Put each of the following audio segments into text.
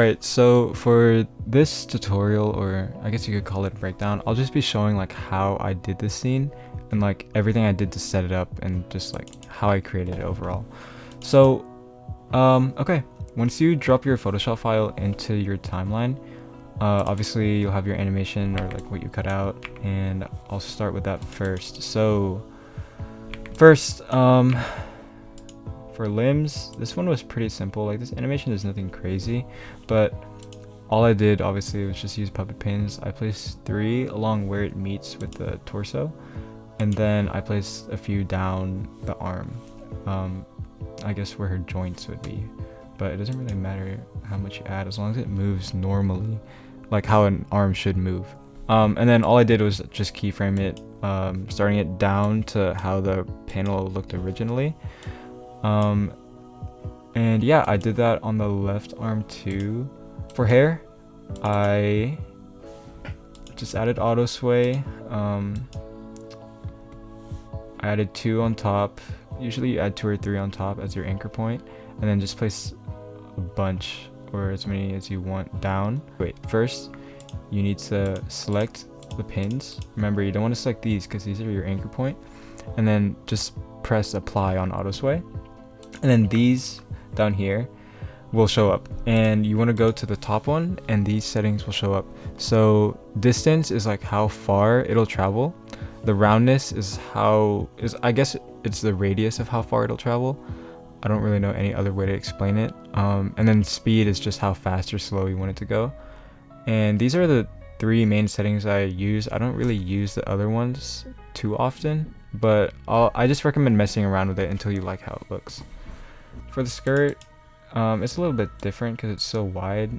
Alright, so for this tutorial, or I guess you could call it breakdown, I'll just be showing like how I did this scene and like everything I did to set it up and just like how I created it overall. So, okay, once you drop your Photoshop file into your timeline, obviously you'll have your animation or like what you cut out, and I'll start with that first. So, first, for limbs, this one was pretty simple. Like, this animation is nothing crazy, but all I did obviously was just use puppet pins. I placed 3 along where it meets with the torso, and then I placed a few down the arm, I guess where her joints would be, but it doesn't really matter how much you add as long as it moves normally, like how an arm should move. And then all I did was just keyframe it, starting it down to how the panel looked originally. And yeah, I did that on the left arm too. For hair, I just added auto sway. I added 2 on top. Usually you add 2 or 3 on top as your anchor point, and then just place a bunch or as many as you want down. Wait, first you need to select the pins. Remember, you don't want to select these because these are your anchor point, and then just press apply on auto sway. And then these down here will show up, and you want to go to the top one and these settings will show up. So distance is like how far it'll travel. The roundness is I guess it's the radius of how far it'll travel. I don't really know any other way to explain it. And then speed is just how fast or slow you want it to go. And these are the 3 main settings I use. I don't really use the other ones too often, but I just recommend messing around with it until you like how it looks. For the skirt, it's a little bit different because it's so wide.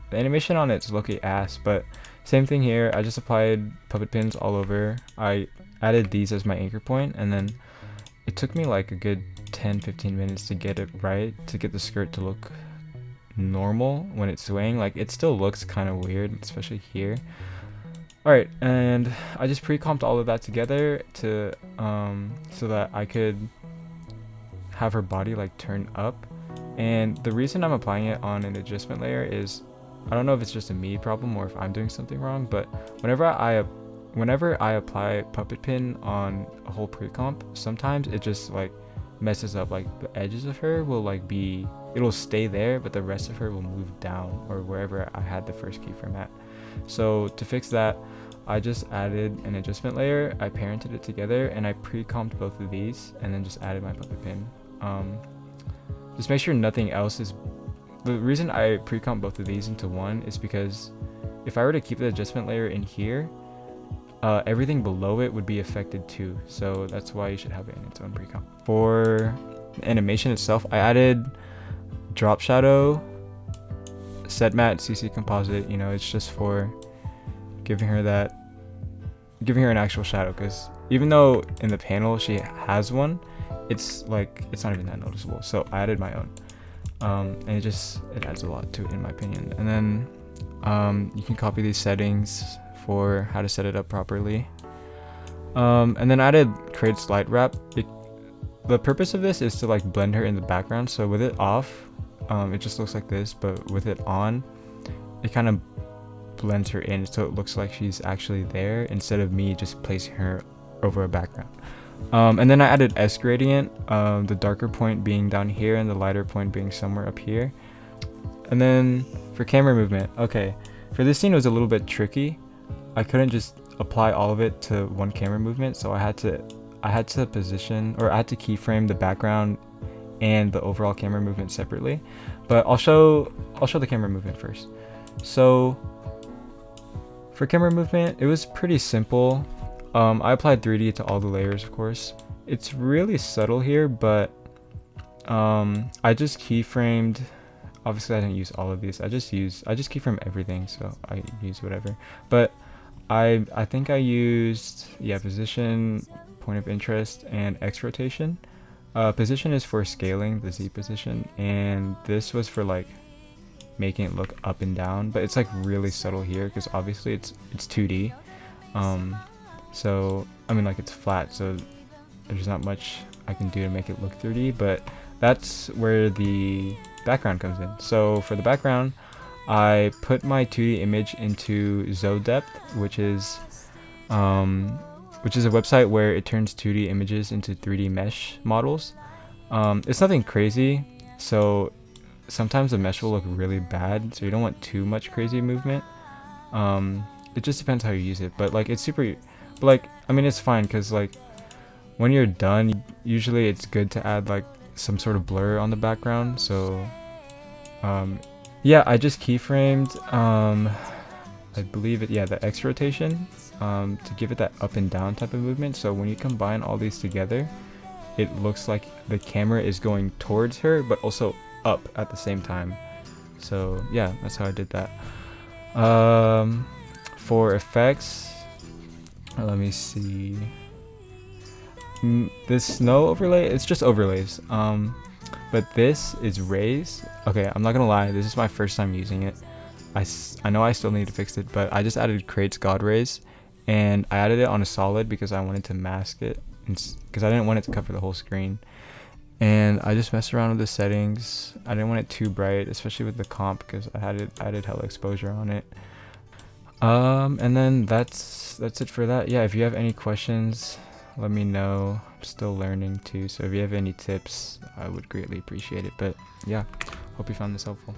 The animation on it's low-key ass, but same thing here. I just applied puppet pins all over. I added these as my anchor point, and then it took me like a good 10-15 minutes to get it right, to get the skirt to look normal when it's swaying. Like, it still looks kind of weird, especially here. Alright, and I just pre-comped all of that together to so that I could have her body like turn up. And the reason I'm applying it on an adjustment layer is, I don't know if it's just a me problem or if I'm doing something wrong, but whenever I apply puppet pin on a whole pre-comp, sometimes it just like messes up. Like, the edges of her will like it'll stay there, but the rest of her will move down or wherever I had the first keyframe at. So to fix that, I just added an adjustment layer, I parented it together, and I pre-comped both of these and then just added my puppet pin. Just make sure nothing else is. The reason I pre-comp both of these into one is because if I were to keep the adjustment layer in here, everything below it would be affected too. So that's why you should have it in its own pre-comp. For the animation itself, I added drop shadow, set matte, CC composite. You know, it's just for giving her an actual shadow, because even though in the panel she has one, it's not even that noticeable. So I added my own, and it adds a lot to it in my opinion. And then you can copy these settings for how to set it up properly. And then I added create slide wrap. The purpose of this is to like blend her in the background. So with it off, it just looks like this, but with it on, it kind of blends her in so it looks like she's actually there instead of me just placing her over a background. And then I added S gradient, the darker point being down here and the lighter point being somewhere up here. And then for camera movement, okay, for this scene it was a little bit tricky. I couldn't just apply all of it to one camera movement, so I had to position, or I had to keyframe the background and the overall camera movement separately. But I'll show the camera movement first. So for camera movement, it was pretty simple. I applied 3D to all the layers, of course. It's really subtle here, but I just keyframed. Obviously I didn't use all of these. I just keyframe everything, so I use whatever. But I think I used position, point of interest, and X rotation. Position is for scaling, the Z position, and this was for like making it look up and down, but it's like really subtle here because obviously it's 2D. So I mean, like, it's flat, so there's not much I can do to make it look 3D, but that's where the background comes in. So for the background, I put my 2D image into Zodepth, which is a website where it turns 2D images into 3D mesh models. It's nothing crazy, so sometimes the mesh will look really bad, so you don't want too much crazy movement. It just depends how you use it, but like it's super, but like I mean it's fine because like when you're done, usually it's good to add like some sort of blur on the background. So yeah, I just keyframed I believe it, yeah, the X rotation to give it that up and down type of movement. So when you combine all these together, it looks like the camera is going towards her but also up at the same time. So yeah, that's how I did that. For effects, let me see. This snow overlay, it's just overlays. But this is rays. Okay, I'm not gonna lie, this is my first time using it. I know I still need to fix it, but I just added Crate's God Rays, and I added it on a solid because I wanted to mask it, because I didn't want it to cover the whole screen. And I just messed around with the settings. I didn't want it too bright, especially with the comp, because I added hella exposure on it. And then that's it for that. Yeah, if you have any questions, let me know. I'm still learning too, so if you have any tips, I would greatly appreciate it. But yeah, hope you found this helpful.